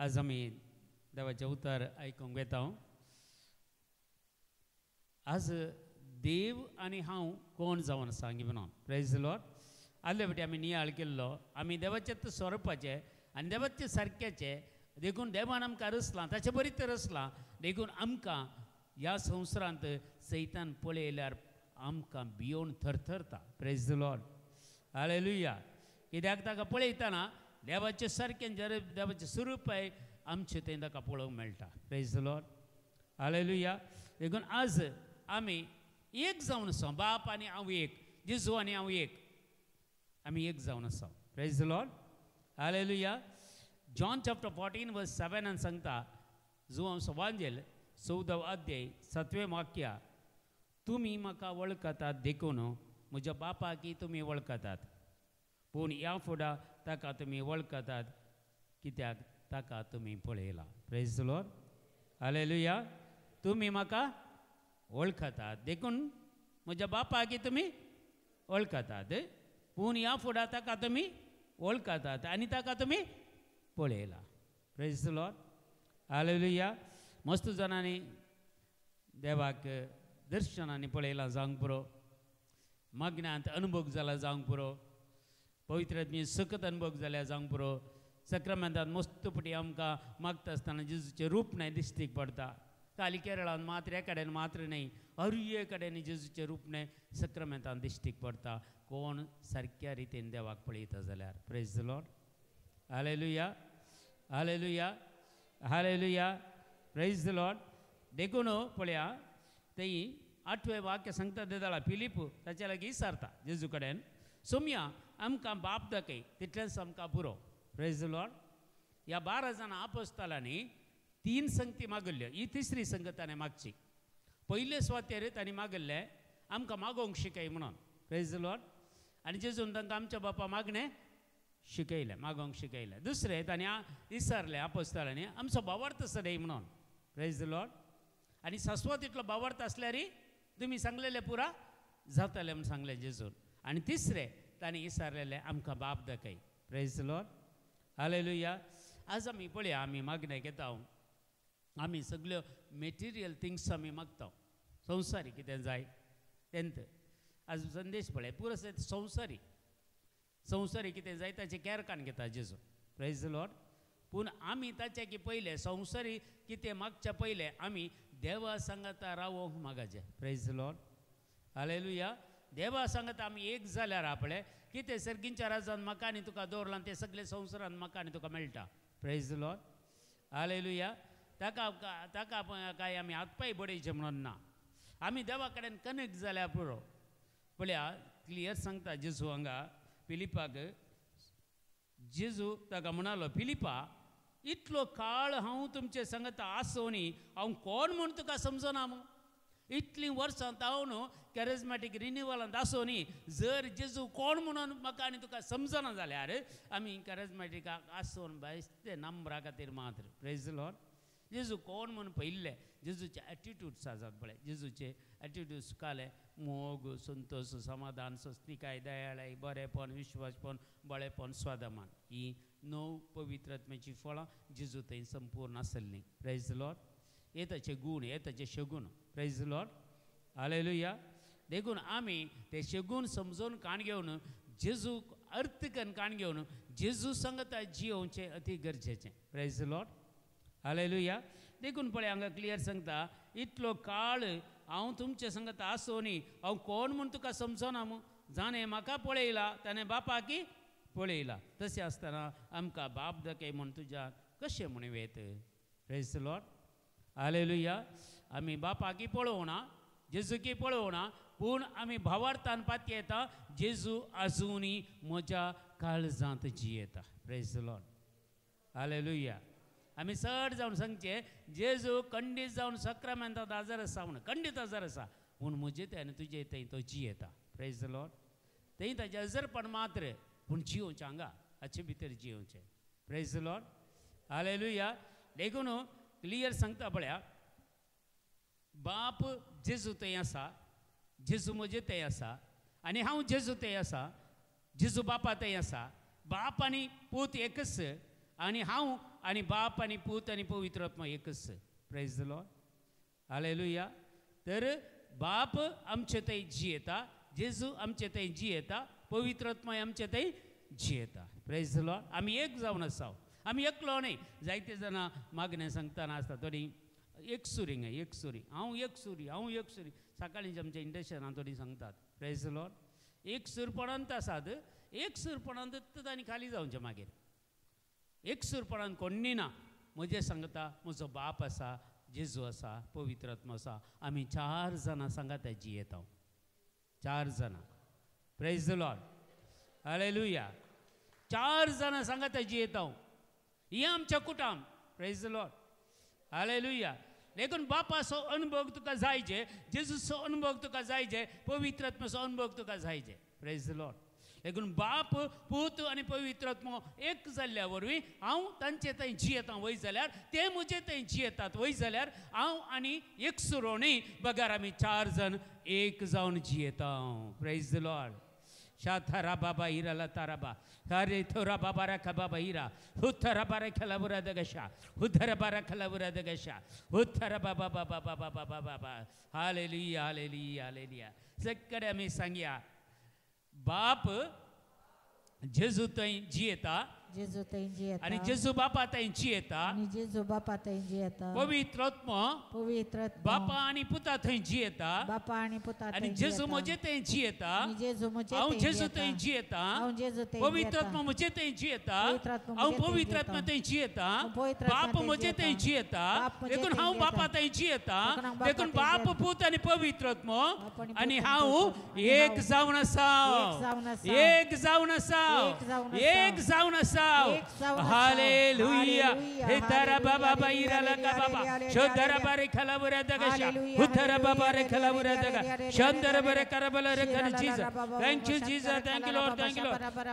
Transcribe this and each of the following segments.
आज आम्ही देवाचे उतर ऐकूंक घेता. आज देव आनी हांव कोण जावन आसा म्हणून प्रेज द लॉर्ड. आदले फावटी आमी नियाळ केल्लो आमी देवाचें स्वरुपाचे आनी देवाचे सारक्याचे देखून देवान आमकां रचलां ताचे बरी तर रचलां देखून आमकां ह्या संवसारांत सैतान पळयल्यार आमकां भियोन थरथरता. Praise the lord. हालेलुया. कित्याक ताका पळयतना देवाचे सारकें जर देवाचें स्वरूप आमचें तें ताका पळोवंक मेळटा. Praise the lord. हालेलुया. देखून आज आमी एक जावन आसा. बाप आनी हांव एक, जेजू आनी हांव एक, आमी एक जावन आसा. Praise the lord. Hallelujah. John chapter 14:7 सांगता जुआंव सवांजेल 14 अध्याय 7वें वाक्य. तुमी म्हाका वळखतात देखून म्हज्या बापाकी तुमी वळखतात, पूण ह्या फुडां ताका तुमी वळखतात कित्याक ताका तुमी पळयला. Praise the lord. हालेलुया. तुमी म्हाका वळखतात देखून म्हज्या बापाकी तुमी वळखतात, पूण ह्या फुडां ताका तुमी वळखतात आनी ताका तुमी पळयला. Praise the lord. हालेलुया. मस्त जाणांनी देवाक दर्शनांनी पळयलां जावंक पुरो, मग्नांत अनुभव जाला जावंक पुरो, पवित्र सकत अनुभव जाल्या जावंक पुरो, सक्रामेंतांत मस्तपटी आमकां मागता आसतना जेजूचें रूप न्हय दिश्टीक पडटा. खाली केरळान मात्र हे कडेन मात्र न्हय, हर कडेन जेजूचें रूप न्हय सक्रामेंतांत दिश्टीक पडटा कोण सारक्या रितीन देवाक पळयता जाल्यार. Praise the lord. Hallelujah. Hallelujah. Hallelujah. Praise the Lord. देखून पळया थंय 8वें वाक्य सांगता देदाळा फिलीप ताचे लागीं विचारता जेजू कडेन, सोम्या आमकां बाप दाखय तितलेंच आमकां पुरो. Praise the Lord. ह्या 12 जाणां आपोस्तालांनी 3 संगती मागल्ल्यो. ही तिसरी संगत ताणें मागची. पयले स्वातेर तांणी मागल्लें आमकां मागोवंक शिकय म्हणून. Praise the Lord. आनी जेजून तांकां आमच्या बापा मागणें शिकयलें, मागोवंक शिकयलें. दुसरें तांणी विचारलें आपोस्तालांनी आमचो भावार्थ सदय म्हणून. Praise the Lord. आनी सासवा तितलो भावार्थ आसल्यारय तुमी सांगलेलें पुरा जातालें म्हूण सांगलें जेजून. आनी तिसरें तांणी विचारलेलें आमकां बाप दाखय. Praise the lord. हालेलुया. आज आमी पळया आमी मागणें घेता. आमी सगल्यो मेटिरियल थिंग्स आमी मागता. संवसारी कितें जाय तेंत आज संदेश पळय पुरो संवसारी संवसारी कितें जाय ताचें कॅरकान घेता जेजू. Praise the lord. पूण आमी ताचे की पयले संवसारी कितें मागच्या पयले आमी देवा सांगाता रावोंक मागचें. Praise the lord. हालेलुया. देवा सांगाता आमी एक जाल्यार आपले कितें सर्गींच्या राजान म्हाका आनी तुका दवरलां तें सगळें संवसारान म्हाका आनी तुका मेळटा. Praise the lord. हालेलुया. ताका ताका काय आमी हातपाय बडयचे म्हणून ना. आमी देवा कडेन कनेक्ट जाल्यार पुरो. पळया क्लियर सांगता जेजू हांगा फिलिपाक. जेजू ताका म्हणालो फिलिपा इतलो काळ हांव तुमचे सांगता आसोनी हांव कोण म्हूण तुका समजना मू. इतलीं वर्सां हांव न्हू कॅरिझमॅटीक रिन्युवलांत आसोनी जर जेजू कोण म्हणून म्हाका आनी तुका समजना जाल्यार आमी कॅरिझमॅटिकाक आसोन बेश्टे नंबरा खातीर मात्र. Praise the Lord. जेजू कोण म्हणून पयल्ले जेजूचे एटिट्यूड्स आसात पळय. जेजूचे एटिट्यूड्स सुकाले मोग संतोष समाधान स्वस्तिकाय दयाळाय बरेपण विश्वासपण बळेपण स्वादमान ही 9 पवित्रात्म्याची फळां जेजू थंय संपूर्ण आसलीं. Praise the lord. हे ताचे गूण, हे ताचे शगून. Praise the lord. हालेलुया. देखून आमी ते शगून समजून काण घेवन जेजू अर्थ करून काण घेवन जेजू सांगता जियोवचें अति गरजेचें. Praise the lord. हालेलुया. देखून पळय हांगा क्लियर सांगता इतलो काळ हांव तुमचे सांगता आसोनी हांव कोण म्हूण तुका समजना मू. जाणें म्हाका पळयला ताणें बापाकी पळयला. तशें आसतना आमकां बाप दाखय म्हूण तुज्या कशें म्हूण वेत. Praise the lord. हालेलुया. आमी बापाकी पळोवना जेजूकी पळोवना पूण आमी भावार्थान पातये येता जेजू आजुनी म्हज्या काळजांत जियेता. Praise the lord. हालेलुया. आमी चड जावन सांगचे जेजू खंडीत जावन सक्रामेंतांत हजर आसा म्हूण. खंडीत हजर आसा पूण म्हजे ते आनी तुजे थंय तो जियेता. Praise the lord. थंय ताचें हजरपण मात्र पूण जियोवचें हांगा हाचे भितर जियोवचें. Praise the lord. हालेलुया. देखून क्लियर सांगता पळया बाप जेजू थंय आसा जेजू म्हजे थंय आसा आनी हांव जेजू थंय आसा जेजू बापा थंय आसा. बाप आनी पूत एकच आनी हांव आणि बाप आणि पूत आणि पवित्र आत्मा एकच प्रेज द लॉर्ड हालेलुया तर बाप आमचे थंय जियेता जेजू आमचे थंय जियेता पवित्र आत्मा आमचे थंय जियेता प्रेज द लॉर्ड आमी एक जावन आसा आमी एकलो न्ही जायते जाणां मागणें सांगतना आसता थोडी एक सुरी एक सुरी हांव एक सुरी सकाळीं आमच्या इंडस्ट्रीन थोडी सांगतात प्रेज द लॉर्ड एक सुरपणांत आसात एक सुरपणांत आनी खाली जावचें मागीर एक सुरपणान कोण्णी ना म्हजें सांगता म्हजो बाप आसा जेजू आसा पवित्र आत्मा आसा आमी 4 जाणां सांगात जियेता 4 जाणां प्रेज द लॉर्ड हालेलुया 4 जाणां सांगात जियेता ही आमच्या कुटाम प्रेज द लॉर्ड हालेलुया देखून बापाचो अनुभव तुका जायचे जेजूचो अनुभव तुका जायचे पवित्र आत्म्याचो अनुभव तुका जायचे प्रेज द लॉर्ड देखून बाप पूत आनी पवित्र आत्मा एक जाल्ल्या वरवीं हांव तांचे थंय जियेता वय जाल्यार ते म्हजे थंय जियेतात वय जाल्यार हांव आनी एक सुरोणी बगार आमी 4 जण एक जावन जियेता प्रेज द लॉर्ड शाथारा बाबा हिरा लताराबा कारे थोरा बाबा रखा बाबा हिरा हुथरा बारा खलाबुरा दगशा हुथरा बारा खलाबुरा दगशा हुथरा बाबा बाबा बाबा बाबा बाबा हालेलुया हालेलुया हालेलुया सगळे आमी सांगया बाप जेजू थंय जियेता जेजू थंय जियेता आणि जेजू बापा थंय जियेता आणि जेजू बापा थंय जियेता पवित्र आत्मा बापा आणि पुता थंय जियेता बापा आणि पुता आणि जेजू म्हजे थंय जियेता आणि जेजू म्हजे हांव जेजू थंय जियेता हांव जेजू थंय पवित्र आत्मा म्हजे थंय जियेता हांव पवित्र आत्मा थंय जियेता बाप म्हजे थंय जियेता देखून हांव बापा थंय जियेता देखून बाप पूत आणि पवित्र आत्मा आणि हांव एक जावन आसा एक जावन आसा एक जावन आसा हालेलुया हितारा बाबा बाईरा लका बाबा शोधरा बारे खलाबुरा दगशा हुतरा बाबा रे खलाबुरा दगा शंदर बारे करबला रे कर Jesus thank you Jesus thank you lord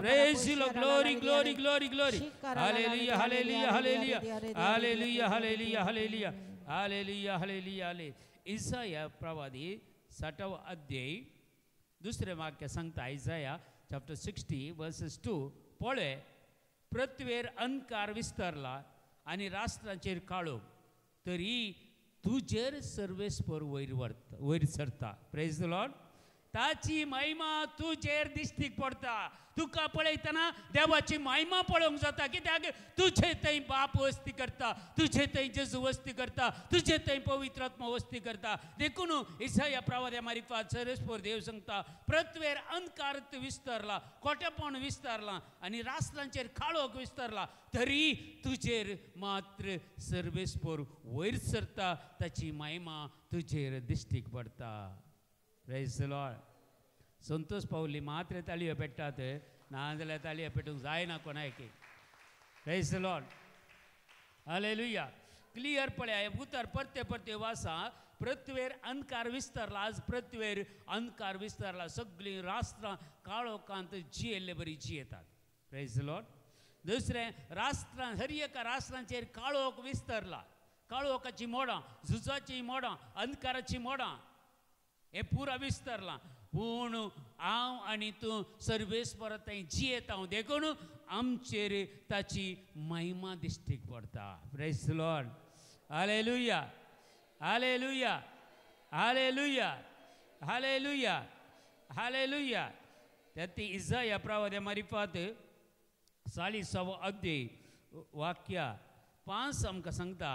praise you lord glory glory glory glory hallelujah hallelujah hallelujah hallelujah hallelujah hallelujah hallelujah hallelujah इसाया प्रवादी 6वा अध्याय दुसरे वाक्य सांगता इसाया चॅप्टर 60 वर्सेस 2 पळय पृथ्वीर अंधकार विस्तारला आणि राष्ट्रांचेर काळोख तरी तुजेर सर्वेस्पर वयर सरता प्रेज द लॉर्ड ताची महिमा तुजेर दिश्टीक पडता तुका पळयतना देवाची महिमा पळोवंक जाता कित्याक तुजे थंय बाप वस्ती करता तुजे थंय जेजू वस्ती करता तुजे थंय पवित्र आत्मा वस्ती करता देखून इसाया प्रवाद्या मारिफात सर्वेस्पर देव सांगता पृथ्वीर अंधकार विस्तारला खोटेपण विस्तारला आणि राष्ट्रांचेर काळोख विस्तारला तरी तुजेर मात्र सर्वेस्पर वयर सरता ताची महिमा तुजेर दिश्टीक पडता प्रेज द लॉर्ड संतोष पावली मात्र ताळयो पेट्टात नाजाल्यार ताळयो पेटूंक जायना कोणाक praise the lord hallelujah clear पळय उतर परते परते वासा पृथ्वीर अंधकार विस्तारला आज पृथ्वीर अंधकार विस्तारला सगळीं राष्ट्रां काळोखांत जियेल्ले बरी जियेतात प्रेज द लॉर्ड दुसरें राष्ट्रां हर एका राष्ट्रांचेर काळोख विस्तारला काळोखाची मोडां झुजाची मोडां अंधकाराची मोडां हे पुरा विस्तारला पूण हांव आनी तूं सर्वेस्पर थंय जियेता देखून आमचेर ताची महिमा दिश्टीक पडता praise the lord hallelujah hallelujah hallelujah hallelujah hallelujah त्यात इसाया प्रवाद्या मारिफात 40 अध्याय वाक्य 5 आमकां सांगता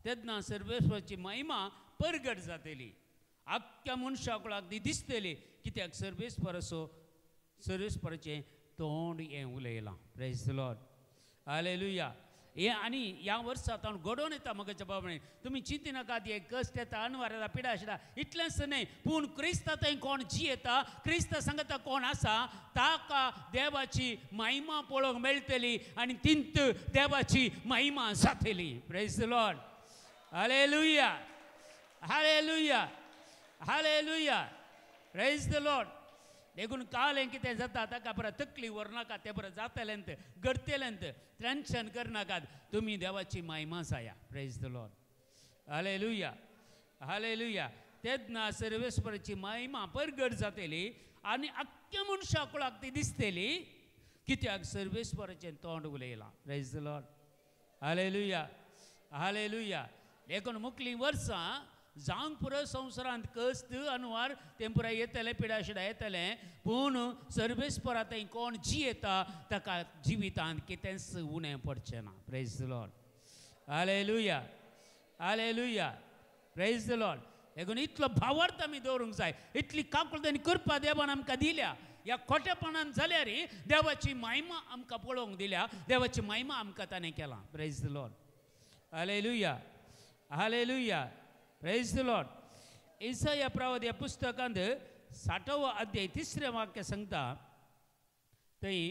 तेन्ना सर्वेस्पराची महिमा परगट जातली आख्ख्या मनशाकुळाक ती दिसतली कित्याक सर्वेस्पराचें तोंड हें उलयलां प्रेज द लॉर्ड हालेलुया हे आनी ह्या वर्सांत हांव घडोवन येता मगाच्या बाबणे तुमी चिंती नाकात हे कश्ट येता अनवर येता पिडा आशिल्ला इतलेंच न्हय पूण क्रिस्ता थंय कोण जियेता क्रिस्ता सांगता कोण आसा ताका देवाची महिमा पळोवंक मेळटली आनी तिंत देवाची महिमा जातली praise the lord hallelujah hallelujah hallelujah praise the Lord देखून कालें कितें जाता ताका बरं तकली व्हरनाकात तें बरं जातलेंत घडतलेंत टेन्शन करनाकात तुमी देवाची महिमा जाया praise the lord hallelujah hallelujah तेन्ना सर्वेस्पराची महिमा परगट जातली आनी आख्ख्या मनशा कुळाक ती दिसतली कित्याक सर्वेस्पराचें तोंड उलयलां praise the lord hallelujah hallelujah देखून मुकली वर्सां जावंक पुरो संवसारांत कस्त अनुवार तें पुराय येतलें पिडाशिडा येतलें पूण सर्वेस्परा थंय कोण जियेता ताका जिवितांत कितेंच उणें पडचें ना praise the lord hallelujah hallelujah praise the Lord देखून इतलो भावार्थ आमी दवरूंक जाय इतली काकुळटांनी कृपा देवान आमकां दिल्या ह्या खोटेपणान जाल्यार देवाची महिमा आमकां पळोवंक दिल्या देवाची महिमा आमकां ताणें केलां praise the lord hallelujah hallelujah praise the lord इसाया प्रवाद ह्या पुस्तकांत 60वा अध्याय 3रे वाक्य सांगता थंय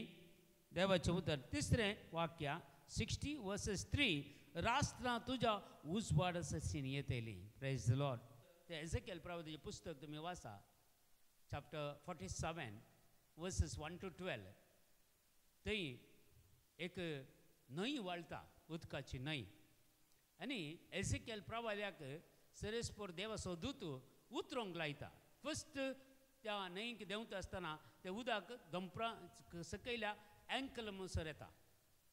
देवाचें उतर 3रे वाक्य 60 वर्सेस 3 राष्ट्रां तुज्या उजवाड ससीन येतलीं प्रेज द लॉर्ड ते एझेकियल प्रवादीचें पुस्तक तुमी वाचा चॅप्टर 47 वर्सेस 1 to 12 थंय एक न्हंय वळटा उदकाची न्हंय आनी एझेकियल प्रवाद्याक सरेस्पोर देवाचो दूत उतरोंक लायता फस्ट त्या न्हंयक देंवता आसतना तें उदक दंपरा सकयल्या एंकल मुसर येता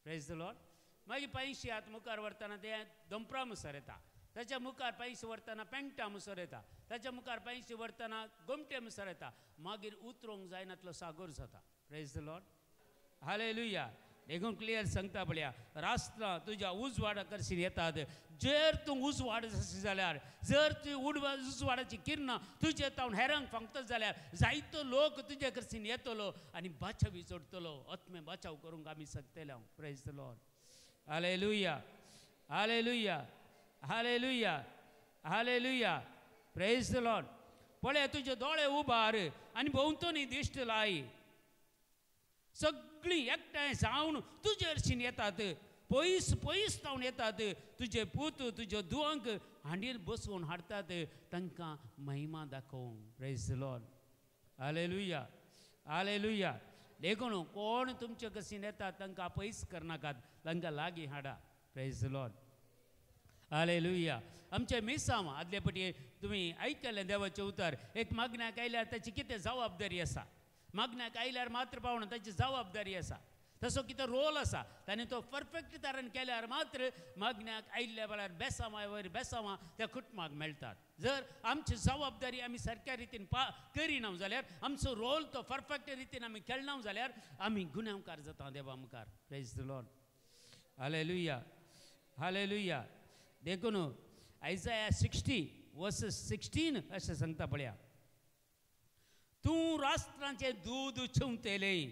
प्रेज द लॉर्ड मागीर 500 हात मुखार व्हरतना तें दंपरा मुसर येता ताच्या मुखार 500 व्हरतना पेंटा मुसर येता ताच्या मुखार 500 व्हरतना गोमटे मुसर येता मागीर उतरोंक जायनातलो सागर जाता प्रेज द लॉर्ड हालेलुया देखून क्लियर सांगता पळया राष्ट्रां तुज्या उजवाड करशीन येतात जर तूं उजवाड जाशी जाल्यार जर तूं उजवाडाची किरणां तुजे तावन हेरांक फांगतत जाल्यार जायतो लोक तुजे करशीन येतलो आनी बाचावी जोडटलो आत्मे बाचाव करूंक आमी शकतले praise the lord hallelujah hallelujah hallelujah hallelujah praise the Lord पळय तुजे दोळे उबार आनी भोंवतणी दिश्ट लाय सगळीं एकठांय जावन तुजे हरशीन येतात पयस पयस जावन येतात तुजे पूत तुज्यो धुवंक हांडीर बसोवन हाडटात तांकां महिमा दाखोवंक praise the lord hallelujah hallelujah देखून कोण तुमचे कशीन येतात तांकां पयस करनाकात तांकां लागीं हाडा प्रेज द लॉर्ड हालेलुया आमचे मिसांव आदले पटी तुमी आयकलें देवाचें उतर एक मागण्याक आयल्यार ताची कितें जबाबदारी आसा मागण्याक आयल्यार मात्र पावना ताची जबाबदारी आसा तसो कितें रोल आसा ताणें तो परफेक्ट तरेन केल्यार मात्र मागण्याक आयिल्ल्या वेळार बेसांवा वयर बेसांवा त्या कुटुंबाक मेळटात जर आमची जबाबदारी आमी सारक्या रितीन करिना जाल्यार आमचो रोल तो परफेक्ट रितीन आमी खेळना जाल्यार आमी गुन्यांवकार जाता देवा मुखार praise the lord hallelujah hallelujah देखून आयजाया 60 वर्सेस 16 अशें सांगता पळया तूं राष्ट्रांचें दूद चिंवतलें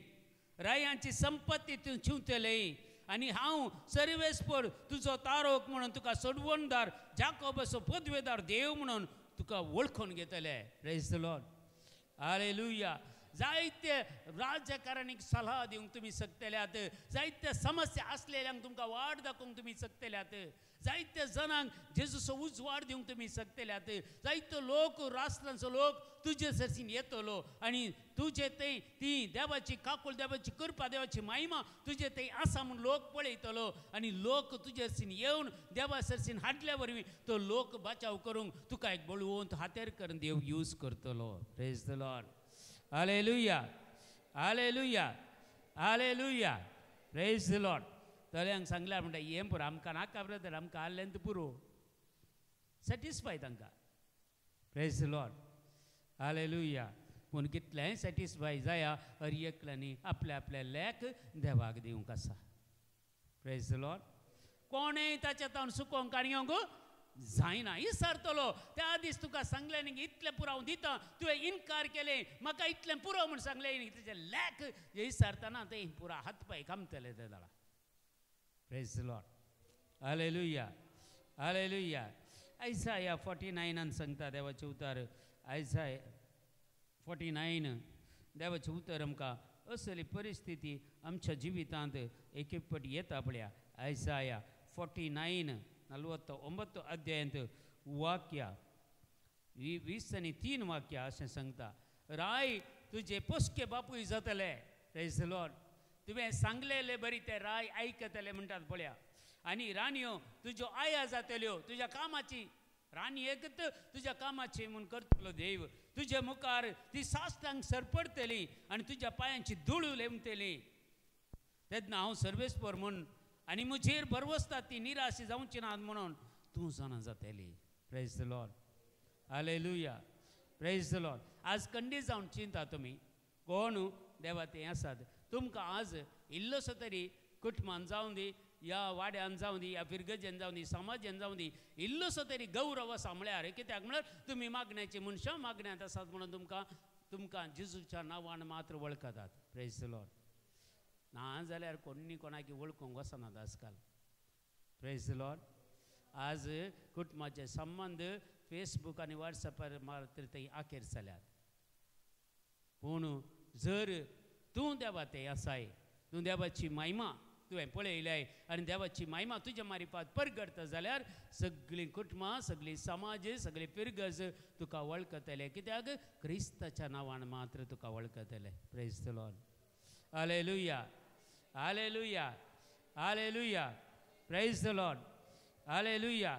रायांची संपत्ती तूं चिंवतलें आनी हांव सर्वेस्पर तुजो तारोक म्हणून तुका सोडवणदार जाकोबाचो पदवेदार देव म्हणून तुका वळखून घेतले प्रेज द लॉर्ड हालेलुया जायते राजकारणाक सल्हा दिवंक तुमी शकतल्यात जायते समस्या आसलेल्यांक तुमकां वाट दाखोवंक तुमी शकतल्यात जायते जनांक जेजूचो उजवाड दिवंक तुमी शकतल्यात जायतो लोक राष्ट्रांचो लोक तुजे सरसीन येतलो आनी तुजे थंय ती देवाची काकूळ देवाची कृपा देवाची महिमा तुजे थंय आसा म्हूण लोक पळयतलो आनी लोक तुजे सरसीन येवन देवा सरसीन हाडल्या वरवीं तो लोक बचाव करूंक तुका एक बळवंत हातेर करून देव यूज करतलो praise the lord hallelujah hallelujah hallelujah praise the lord तळ्यांक सांगल्यार म्हणटा हें पुरो आमकां नाका ब्रदर आमकां आसलें पुरो सॅटिस्फाय तांकां प्रेज द लॉर्ड हालेलुया पूण कितलेंय सॅटिस्फाय जाया हर एकल्यानी आपल्या आपल्या लेक देवाक दिवंक आसा प्रेज द लॉर्ड कोणेय ताच्या तावन सुकोवंक काणयोंक जायना इसरतलो त्या दीस तुका सांगलें न्ही इतलें पुराव दिता तुवें इन्कार केलें म्हाका इतलें पुरो म्हूण सांगलें न्ही तेजें लेक इसरतना तें पुरा हात पांय कामतले ते जाल्यार praise the lord hallelujah hallelujah Isaiah 49 सांगता देवाचें उतर आयसाया 49 देवाचें उतर आमकां असली परिस्थिती आमच्या जिवितांत एक फावटी येता पळया आयसाया 49 49 अध्यायांत वाक्य 20 आनी 3 वाक्य अशें सांगता राय तुजे पोसके बापूय जातले प्रेज द लॉर्ड तुवें सांगलेले बरी ते राय आयकतले म्हणटात पळया आनी राणयो तुज्यो आया जातल्यो तुज्या कामाची राणी एकत तुज्या कामाची म्हूण करतलो देव तुजे मुखार ती साश्टांक सरपडटली आनी तुज्या पांयांची धूळ लेवतली तेन्ना हांव सर्वेस्पर म्हूण आनी म्हजेर भरवसता ती निराशी जावची नात म्हणून तूं जाणा जातली. Praise the lord. Hallelujah. Praise the Lord. आज खंडीत जावन चिंता तुमी कोण देवा ते आसात. तुमकां आज इल्लोसो तरी कुटुंबान जावं दी या वाड्यान जावं दी या फिरगजेन जावं दी समाजान जावं दी इल्लोसो तरी गौरव आसा म्हळ्यार कित्याक म्हळ्यार तुमी मागण्याची मनशां मागण्यांत आसात म्हणून तुमकां जेजूच्या नांवान मात्र वळखतात. Praise the Lord. ना जाल्यार कोणी कोणाकी वळखूंक वचनात आजकाल. Praise the Lord. आज कुटुंबाचे संबंध फेसबूक आनी वॉट्सॅपार मात्र थंय आखेर जाल्यात. पूण जर तूं देवा ते आसाय तूं देवाची महिमा तुवें पळयल्याय आनी देवाची महिमा तुज्या मारिफात परगडता जाल्यार सगळीं कुटुंबां सगळी समाज सगळी फिरगज तुका वळखतले कित्याक क्रिस्ताच्या नांवान मात्र तुका वळखतले. Praise the lord. Hallelujah. Hallelujah. Hallelujah. Praise the lord. Hallelujah.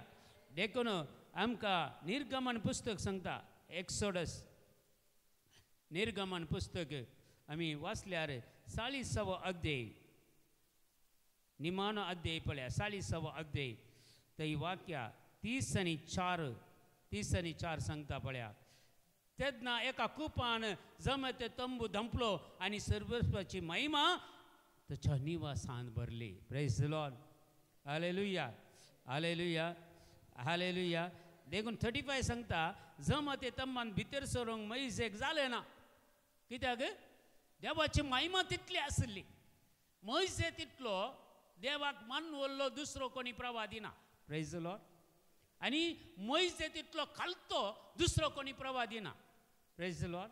देखून आमकां निर्गमन पुस्तक सांगता एक्सोडस निर्गमन पुस्तक आमी वाचल्यार 40वा अध्याय निमाणो अध्याय पळया 40वा अध्याय थंय वाक्या 30 आनी 4 सांगता पळया. तेन्ना एका कुपान जमत तंबू धंपलो आनी सर्वस्वाची महिमा ताच्या निवासान भरली. Praise the lord. Hallelujah. Hallelujah. Hallelujah. देखून 35 सांगता जमत तंबान भितर सरूंक मैजेक जालें ना कित्याक देवाची महिमा तितली आसली. मैजे तितलो देवाक मानवल्लो दुसरो कोणी प्रवादी ना. Praise the Lord. आनी मैजे तितलो खालतो दुसरो कोणी प्रवादी ना. Praise the lord.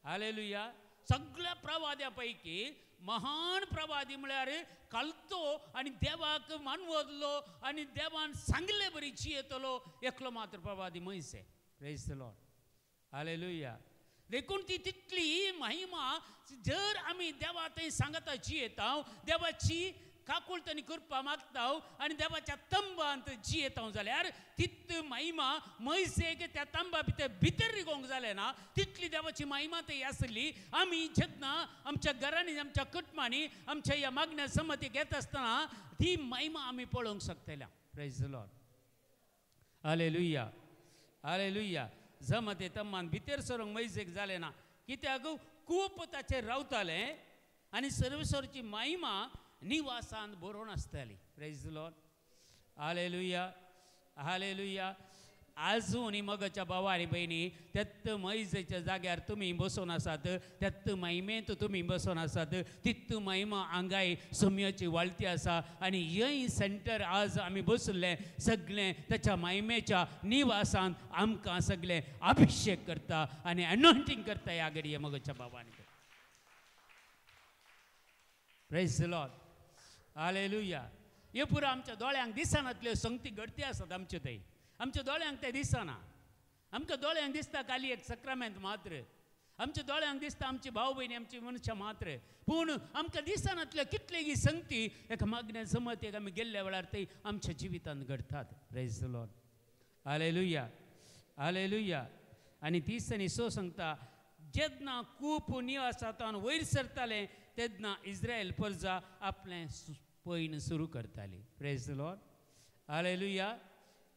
हालेलुया. सगळ्या प्रवाद्या पैकी महान प्रवादी म्हळ्यार खालतो आनी देवाक मानवल्लो आनी देवान सांगले बरी जियेतलो एकलो मात्र प्रवादी मैजे. Praise the lord. हालेलुया. देखून ती तितली महिमा जर आमी देवा थंय सांगता जियेता देवाची काकुळट आनी कृपा मागता आनी देवाच्या तंबांत जियेता जाल्यार तित महिमा मैजेक त्या तंबा भितर रिगोंक जालें ना तितली देवाची महिमा थंय आसली. आमी जेन्ना आमच्या घरांनी आमच्या कुटुंबांनी आमच्या ह्या मागण्या संमती घेत आसतना ती महिमा आमी पळोवंक शकतल्या. Praise the lord. Hallelujah. Hallelujah. जमते तंबान भितर सरूंक मैजेक जालें ना कित्याक खूब ताचेर रावताले आनी सर्वेश्वराची महिमा निवासान बरोवन आसताली. Praise the lord. Hallelujah. Hallelujah. आजून मगच्या भावा आनी भयणी त्यात मैजेच्या जाग्यार तुमी बसून आसात त्यात महिमेंत तुमी बसून आसात तित महिमा आंगाय सोम्याची वाळती आसा आनी हें सेंटर आज आमी बसले सगळें ताच्या महिमेच्या निवासान आमकां सगळें अभिषेक करता आनी अनॉयंटिंग करता ह्या घडये मगच्या भावानी. Praise the lord. हालेलुया. हे पुरो आमच्या दोळ्यांक दिसनातल्यो संगती घडती आसात आमचे थंय. आमच्या दोळ्यांक ते दिसना. आमकां दोळ्यांक दिसता खाली एक सक्रामेंत मात्र. आमच्या दोळ्यांक दिसता आमची भाव भयणी आमची मनशां मात्र. पूण आमकां दिसनातल्यो कितलेय संगती एका मागण्या समतेक आमी गेल्ल्या वेळार थंय आमच्या जिवितांत घडतात. Praise the lord. Hallelujah. Hallelujah. आनी 30 आनी 6 सांगता जेन्ना खूब निवासांतल्यान वयर सरताले तेन्ना इस्रायल प्रजा आपलें पैन सुरू करताली. Praise the lord. हालेलुया.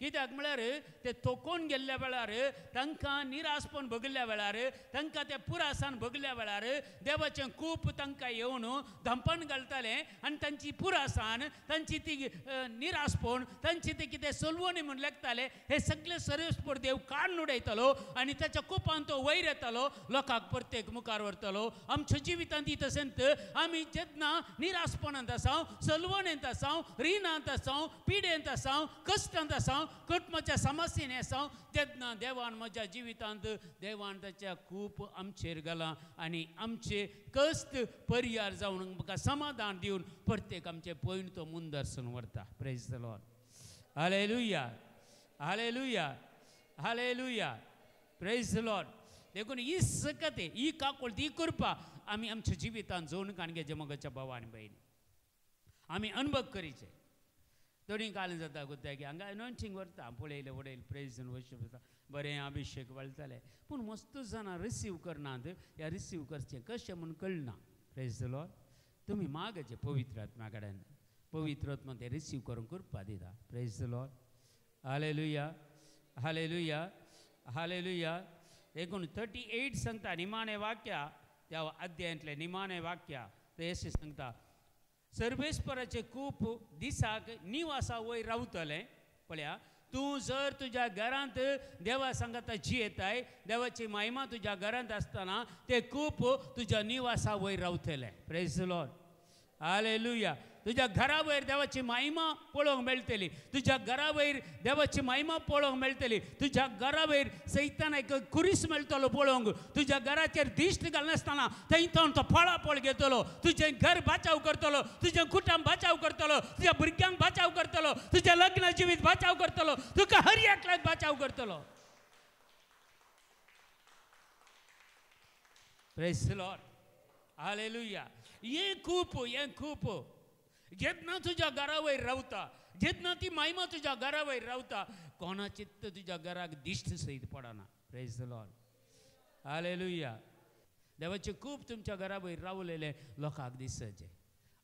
कित्याक म्हळ्यार ते तोकोन गेल्ल्या वेळार तांकां निराशपण भोगल्या वेळार तांकां ते पुरासान भोगल्या वेळार देवाचें खूब तांकां येवन धंपण घालताले आनी तांची पुरासान तांची ती निराशपण तांची ती कितें सलवणी म्हूण लेखताले हे सगळे सर्वेस्पर देव काडून उडयतलो आनी ताच्या कोपान तो वयर येतलो लोकांक प्रत्येक मुखार व्हरतलो. आमच्या जिवितांत तशेंच आमी जेन्ना निराशपणांत आसा सलवणेंत आसा रिणांत आसा पिडेंत आसा कश्टांत आसा कुटुंबाच्या समस्येन आसा तेन्ना देवान म्हज्या जिवितांत देवान ताच्या खूब आमचेर घाला आनी आमचे कश्ट परिहार जावन म्हाका समाधान दिवन प्रत्येक आमचे पयण तो मुंदरसून व्हरता. Praise the lord. Hallelujah. Hallelujah. Hallelujah. Praise the Lord. देखून ही सकते ही काकुळटी ही कृपा आमी आमच्या जिवितांत जोडून काणगेचे मगच्या भावा आनी भयणी आमी अनुभव करीचे. दोनी काल जाता कोत्ता की हांगा अनॉयंटिंग व्हरता पळयलें उडयलें प्रेज आनी वर्शीप जाता बरें अभिशेक वळताले पूण मस्त जाणां रिसीव करनात. ह्या रिसीव करचें कशें म्हूण कळना. Praise the Lord. तुमी मागचे पवित्र आत्म्या कडेन पवित्र आत्मा ते रिसीव करून करपा दिता. Praise the lord. Hallelujah hallelujah hallelujah. देखून 38 सांगता निमाणे वाक्या त्या अध्यायांतले निमाणे वाक्या ते अशें सांगता सर्वेस्पराचे खूप दिसाक निवासा वयर रावतले. पळया तूं जर तुज्या घरांत देवा सांगता जियेताय देवाची महिमा तुज्या घरांत आसतना ते खूप तुज्या निवासा वयर रावतले. Praise the lord. हालेलुया. तुज्या घरा वयर देवाची महिमा पळोवंक मेळटली. तुज्या घरा वयर देवाची महिमा पळोवंक मेळटली. तुज्या घरा वयर सैतानाक कुरीस मेळटलो पळोवंक. तुज्या घराचेर दिश्ट घालनासतना थंयच्यान तो फळाफळ घेतलो. तुजें घर बाचाव करतलो. तुजें कुटुंब बाचाव करतलो. तुज्या भुरग्यांक बाचाव करतलो. तुजें लग्न जिवीत बाचाव करतलो. तुका हर एकल्याक बाचाव करतलो. Praise the lord. हालेलुया. हे खूप जेन्ना तुज्या घरा वयर रावता जेन्ना ती महिमा तुज्या घरा वयर रावता कोणा चित्त तुज्या घराक दिश्ट सयत पडना. Praise the lord. हालेलुया. देवाचे खूप तुमच्या घरा वयर रावलेले लोकांक दिसचे.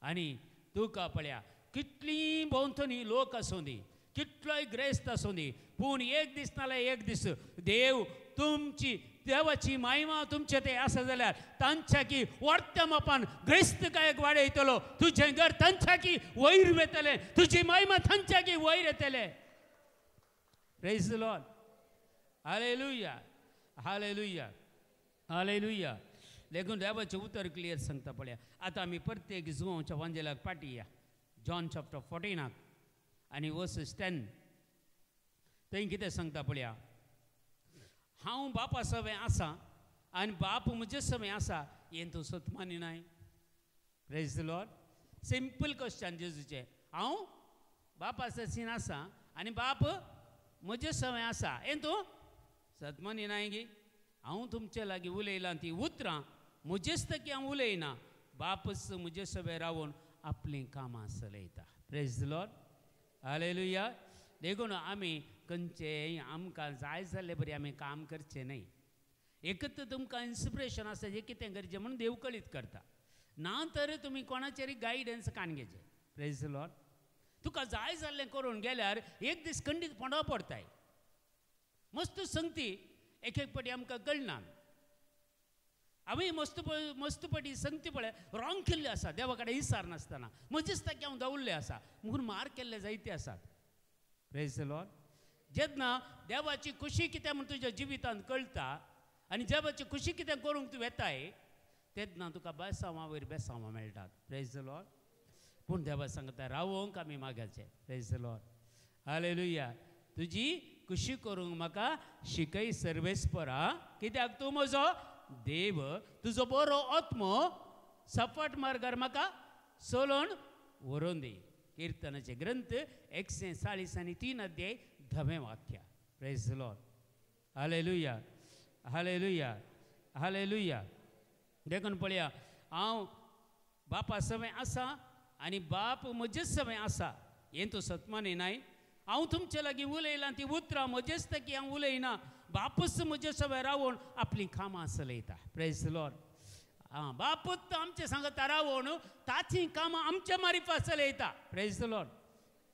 आनी तुका पळया कितलीं भोंवतणी लोक आसूं दी कितलोय ग्रेस्त आसूं दी पूण एक दीस नाल्यार एक दीस देव तुमची देवाची महिमा तुमचे ते आसा जाल्यार तांच्या की वर्त्या मापान ग्रेस्तकायक वाडयतलो. तुजें घर तांच्या की वयर वेतले. तुजी महिमा तांच्या की वयर येतले. Praise the lord. Hallelujah hallelujah hallelujah. देखून देवाचें उतर क्लियर सांगता पळया. आतां आमी प्रत्येक जुवांच्या वांजेलाक पाटी या जॉन चॅप्टर 14 आनी वर्सेस 10 थंय कितें सांगता पळया. हांव बापा सवें आसा आनी बाप म्हजे सवें आसा हें तूं सत मानिनाय. Praise the lord. Simple question जेजूचें. हांव बापा ससीन आसा आनी बाप म्हजे सवें आसा हें तूं सत मानिनाय गे. हांव तुमचे लागीं उलयलां ती उतरां म्हजेच तकी हांव उलयना बापच म्हजे सवें रावून आपलीं कामां चलयता. Praise the lord. हालेलुया. देखून आमी खंयचेय आमकां जाय जाल्ले बरें आमी काम करचें न्हय. एकच तुमकां इन्स्पिरेशन आसा जें कितें गरजेचें म्हणून देव कळीत करता. ना तर तुमी कोणाचेरय गायडन्स कान घेवचें. Praise the Lord. तुका जाय जाल्लें करून गेल्यार एक दीस खंडीत पडो पडटाय. मस्त संगती एक पाटी आमकां कळना. आमी मस्त पाटी संगती पळय रॉंग केल्ले आसा देवा कडेन विचार नासतना म्हजेच ताकी हांव दवरले आसा म्हणून मार केल्ले जायते आसात. Praise the Lord. जेन्ना देवाची खुशी कितें म्हूण तुज्या जिवितांत कळटा आनी देवाची खुशी कितें करूंक तूं येताय तेन्ना तुका बेसांवां वयर बेसांवां मेळटात. Praise the lord. पूण देवा सांगता रावोंक आमी मागचें. Praise the lord. हालेलुया. तुजी खुशी करूंक म्हाका शिकय सर्वेस्परा कित्याक तूं म्हजो देव तुजो बरो आत्मो सपाट मार्गार म्हाका चलोवन व्हरोन दी. कीर्तनाचे ग्रंथ 140 अध्याय 10वें वाक्य. Praise the lord. Hallelujah hallelujah hallelujah. देखून पळया हांव बापा सवें आसा आनी बाप म्हजे सवें आसा हें तूं सत मानिनाय. हांव तुमचे लागीं उलयलां ती उतरां म्हजेच तकी हांव उलयना बापूच म्हजे सवें रावून आपलीं कामां चलयता. Praise the Lord. बापूच आमचे सांगता रावून ताची कामां आमच्या मारिफा चलयता. Praise the lord.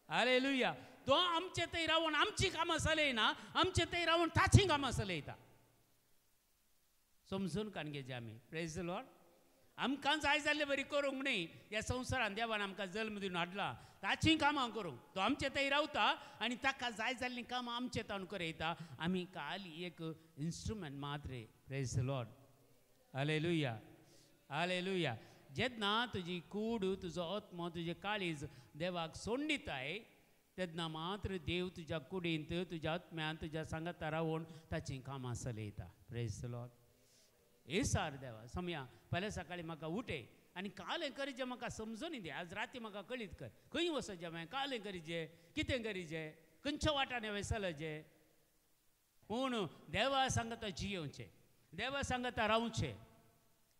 हालेलुया. तो आमचे थंय रावून आमची कामां चलयना आमचे थंय रावून ताची कामां चलयता. समजून कान घेवचें आमी. Praise the Lord. आमकां जाय जाल्लें बरी करूंक न्ही. ह्या संवसारान देवान आमकां जल्म दिवन हाडला ताची कामां करूंक. तो आमचे थंय रावता आनी ताका जाय जाल्लीं कामां आमचे तावन करयता. आमी खाली एक इन्स्ट्रुमेंट मात्र. Praise the lord. Hallelujah hallelujah. जेन्ना तुजी कूड तुजो आत्मो तुजें काळीज देवाक सोडून दिताय तेन्ना मात्र देव तुज्या कुडींत तुज्या आत्म्यान तुज्या सांगाता रावून ताची कामां चलयता. Praise the lord. हे सार देवा समया फाल्यां सकाळीं म्हाका उठय आनी कालें करीचें म्हाका समजून दी. आज राती म्हाका कळीत कर खंय वचचें हांवें कालें करीचें कितें करीचें खंयच्या वाटान हांवें चलचें. पूण देवा सांगता जियोवचें देवा सांगता रावचें.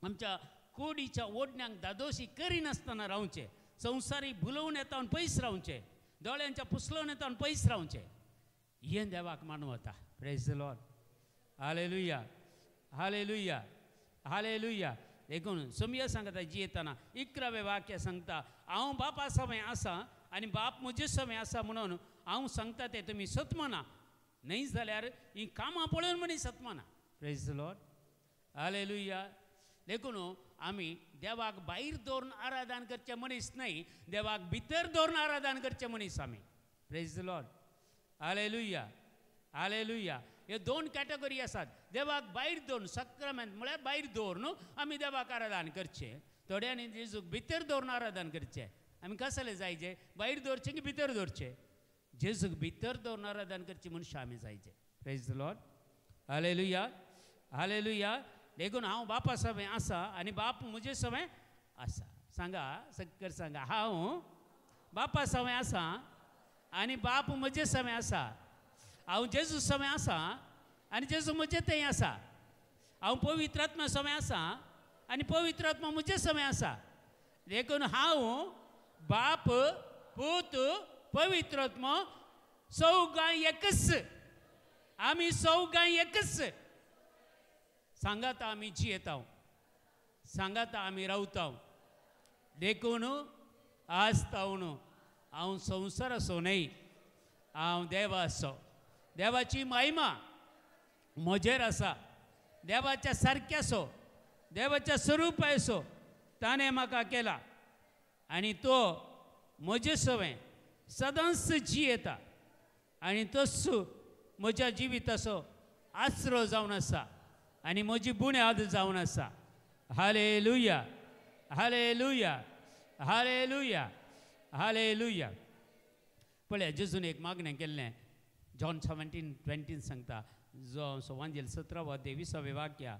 आमच्या कोडीच्या ओडण्यांक दादोशी करिनासतना रावचें. संवसारी भुलवून येता आनी पयस रावचें. दोळ्यांच्या पुसलून येता आनी पयस रावचें. हें देवाक मानूं वता. Praise the lord. Hallelujah hallelujah hallelujah. देखून सोमिया सांगता जी येताना 11वें वाक्य सांगता हांव बापा समय आसा आनी बाप म्हजे समय आसा म्हणून हांव सांगता ते तुमी सतमना नाही जाल्यार ही कामां पळोवन म्हणी सतमना. Praise the lord. हालेलुया. देखून आमी देवाक भायर दवरून आराधन करचे मनीस नाही, देवाक भितर दवरून आराधन करचे मनीस आमी. Praise the lord. Hallelujah. Hallelujah. हे दोन कॅटेगरी आसात. देवाक भायर दवरून सक्रामेंत म्हळ्यार भायर दवरून आमी देवाक आराधन करचे, थोड्यांनी जेजूक भितर दवरून आराधन करचे. आमी कसले जायचे, भायर दवरचे की भितर दवरचे? जेजूक भितर दवरून आराधन करचे मनशां आमी जायचे. Praise the lord. Hallelujah. Hallelujah. देखून हांव बापा समय आसा आनी बाप म्हजे समय आसा. सांगा सक्कर सांगा, हांव बापा समय आसा आनी बाप म्हजे समय आसा. हांव जेजू समय आसा आनी जेजू म्हजे थंय आसा. हांव पवित्र आत्मा समय आसा आनी पवित्र आत्मा म्हजे समय आसा. देखून हांव बाप पूत पवित्र आत्मा सौगां एकच. आमी सौगां एकच. सांगात आमी जियेता, सांगात आमी रावता. देखून आज तावन हांव संवसार असो न्हय, हांव देव आसो. देवाची महिमा म्हजेर आसा. देवाच्या सारकें आसो, देवाच्या स्वरूप आसो ताणें म्हाका केला आनी तो म्हजे सवय सदांच जियेता आनी तसो म्हज्या जिविताचो आसरो जावन आसा आनी म्हजी बुन्याद जावन आसा. हालेलुया. हालेलुया. हालेलुया. हालेलुया. पळय, जेजून एक मागणें केल्लें. जॉन 17:20 सांगता, जो सुवांजेल 17 ते 20 वाक्य,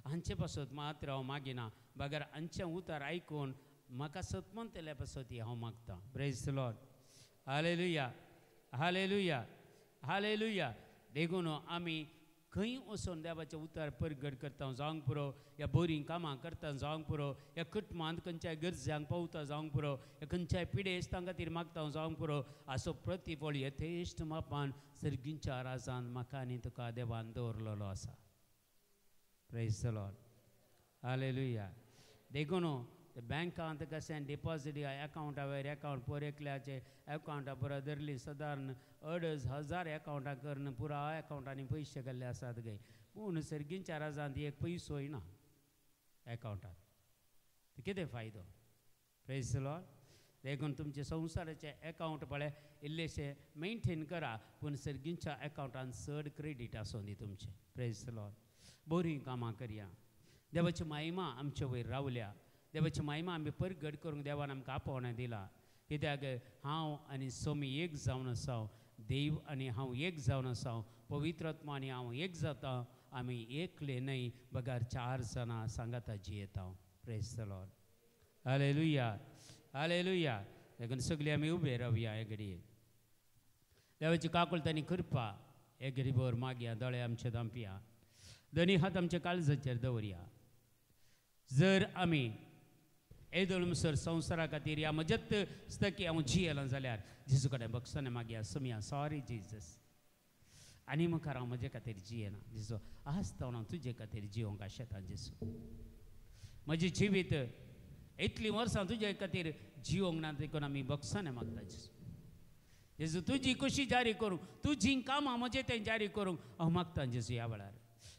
हांचे पासत मात्र हांव मागिना, बगर हांचें उतर आयकून म्हाका सतमंतले पासत हांव मागता. Praise the lord. Hallelujah. Hallelujah. Hallelujah. देखून आमी खंय वचून देवाचें उतर परगट करता जावंक पुरो, ह्या बोरीं कामां करता जावंक पुरो, ह्या कुटुंबांत खंयच्याय गरजांक पावता जावंक पुरो, ह्या खंयच्याय पिडेस्तां खातीर मागता जावंक पुरो, हाचो प्रतिफळ यथेश्ट मापान सर्गींच्या राजान म्हाका आनी तुका देवान दवरलेलो आसा. Praise the lord. हालेलुया. देखून बँकांत कशें डिपॉझिट अकावंटा वयर अकावंट पोरेकल्याचे अकावंटा पुरो धरली सादारण 2,500 अकावंटा करून पुराय अकावंटांनी पयशे गेल्ले आसात गय. पूण सर्गींच्या राजांत एक पयसोय ना अकावंटांत. कितें फायदो? Praise the Lord. देखून तुमचे संवसाराचे अकावंट पळय इल्लेशे मेंटेन करा, पूण सर्गींच्या अकावंटांत चड क्रेडीट आसूं दी तुमचे. Praise the Lord. बरीं कामां करया. देवाची महिमा आमचे वयर रावल्या. देवाची महिमा आमी परगट करूंक देवान आमकां आपोवणें दिलां. कित्याक हांव आनी सोमी एक जावन आसां, देव आनी हांव एक जावन आसां, पवित्र आत्मा आनी हांव एक जाता. आमी एकले न्हय, बगार 4 जाणां सांगाता जियेता. Praise the lord. Hallelujah. Hallelujah. देखून सगळीं आमी उबे रावया हे घडये. देवाची काकुळटांनी कृपा हे घडीभर मागया. दोळे आमचे धांपया, दोनी हात आमच्या काळजाचेर दवरया. जर आमी एदोळमसर संवसारा खातीर ह्या मजत स्थकी हांव जियेलां जाल्यार जेजू कडेन बक्षाने मागया. सोमिया, सॉरी जीजस, आनी मुखार हांव म्हजे खातीर जियेना. जेजू, आज तावन हांव तुजे खातीर जिवंक आशेता. जेजू, म्हजें जिवीत इतलीं वर्सां तुजे खातीर जिवंक ना, देखून आमी बक्षाने मागता. जेजू, जेजू तुजी खुशी जारी करूंक, तुजीं कामां म्हजे थंय जारी करूंक हांव मागता. जेजू, ह्या वेळार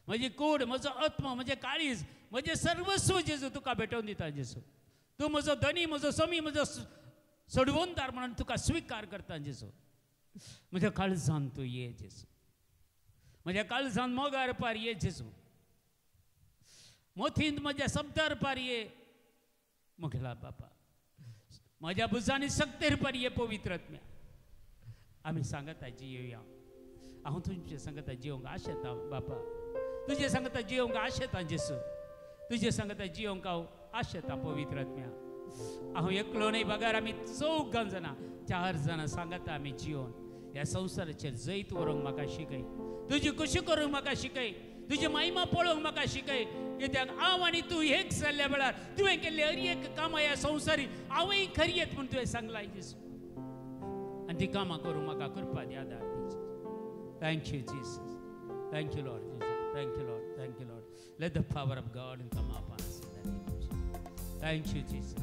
म्हजी कूड, म्हजो आत्मा, म्हजें काळीज, म्हजें सर्वस्व जेजू तुका भेटोवन दिता. जेजू, तूं म्हजो धनी, म्हजो समी, म्हजो सोडवणदार म्हणून तुका स्विकार करता. जेजू, म्हज्या काळजान तूं ये. जेजू, म्हज्या काळजान मोगार पार ये. जेजू, मोथींत म्हज्या शब्दार पार ये. मुखेला बापा, म्हज्या भुजांनी सक्तेर पार ये. पवित्र आत्म्या, आमी सांगता जियोया. हांव तुमचे सांगता जियोंक आशेता. बापा, तुजे सांगता जियोंक आशेता. जेजू, तुजे सांगता जियोंक हांव आशेता. पवित्र आत्म्या, हांव एकलो न्हय, बगार आमी 4 जाणां, 4 जाणां सांगता आमी जियोन ह्या संवसाराचेर जैत व्हरूंक म्हाका शिकय. तुजी खुशी करूंक म्हाका शिकय. तुजी महिमा पळोवंक म्हाका शिकय. कित्याक हांव आनी तूं एक जाल्ल्या वेळार तुवें केल्ले हर एक कामां ह्या संवसारी हांवय खरयेत म्हूण तुवें सांगलां. जेजू, आनी ती कामां करूंक म्हाका कृपा दी, आदार दी. Thank you Jesus. Thank you lord. Jesus, thank you lord. Thank you lord. Let the power of God come upon us in the name of Jesus. Thank you Jesus.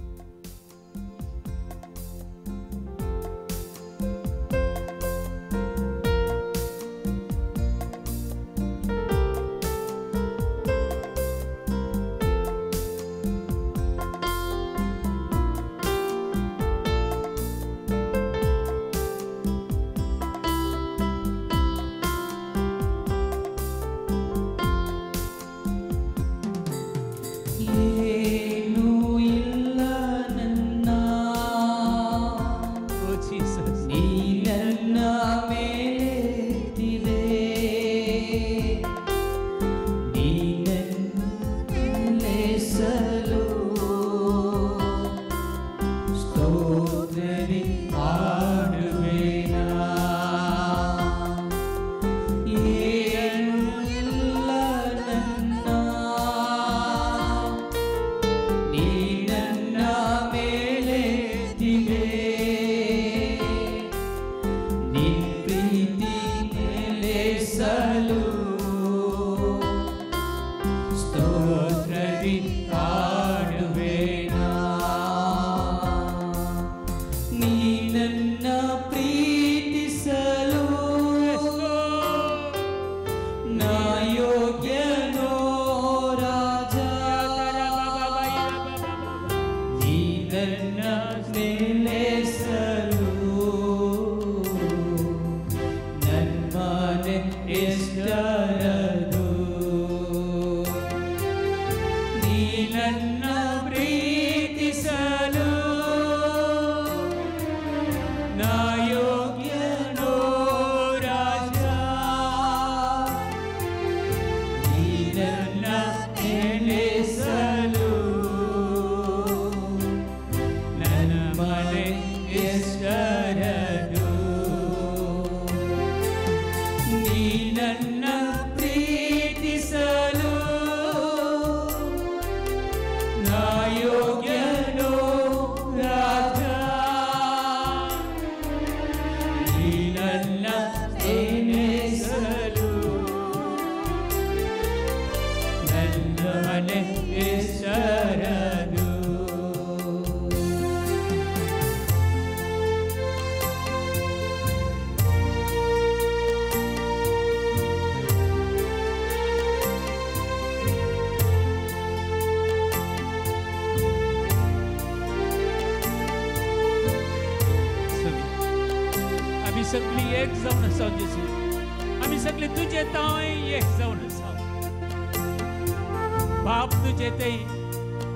सगळी एक जाऊन असाव जेसू, आम्ही सगळे तुझे तावय एक जाऊन असाव. बाप तुझे ते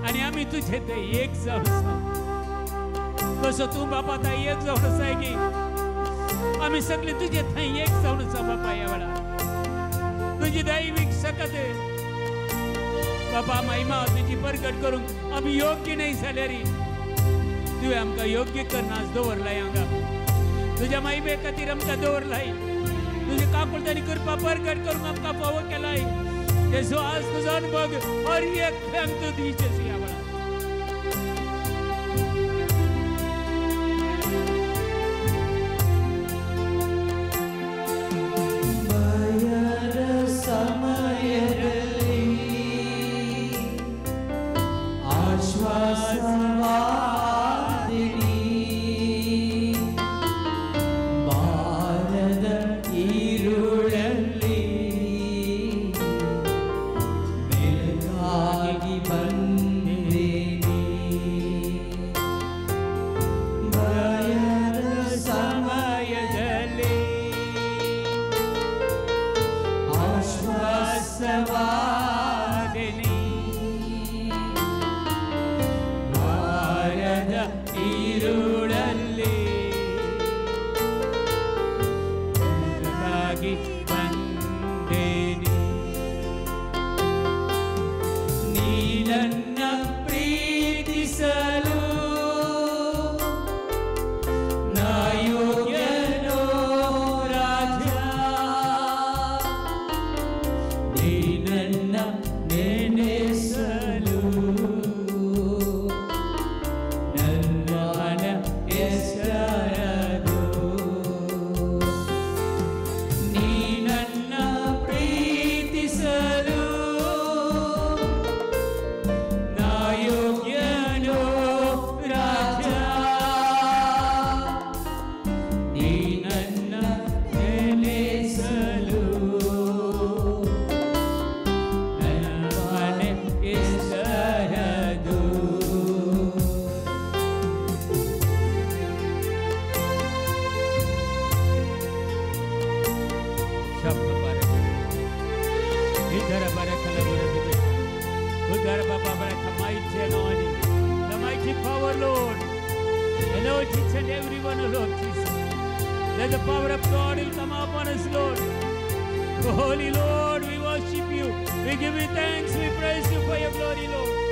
आणि आम्ही तुझे ते एक जाऊन असाव. कसं तू बापा ताई एक जाऊन असाय की आम्ही सगळे तुझे थंय एक जाऊन असाव बापा. या वेळा तुझी दैविक सकत बापा महिमा तुझी प्रकट करून आम्ही योग्य नाही झाले रे. तुवें आमकां योग्य करनास दवरलाय. हांगा तुझ्या माईबे खातीर आमकां दवरलाय. तुझे काकुळटांनी कृपा प्रकट करून आमकां फावो केलाय. जेसू आज तुजो अनुभव हर एकट्यांक तूं दी जेसू. ह्या वेळा each and every one, Lord Jesus. Let the power of God will come upon us, Lord. Holy Lord, we worship you. We give you thanks. We praise you for your glory, Lord.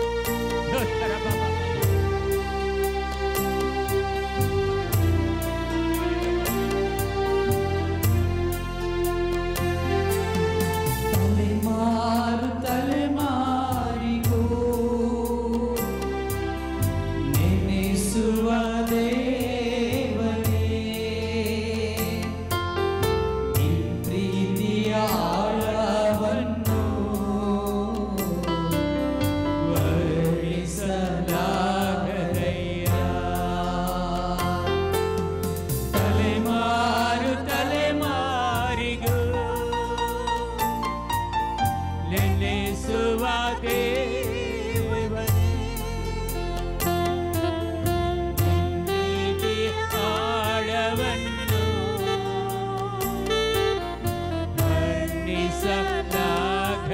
ಸ್ತೋತ್ರದಿ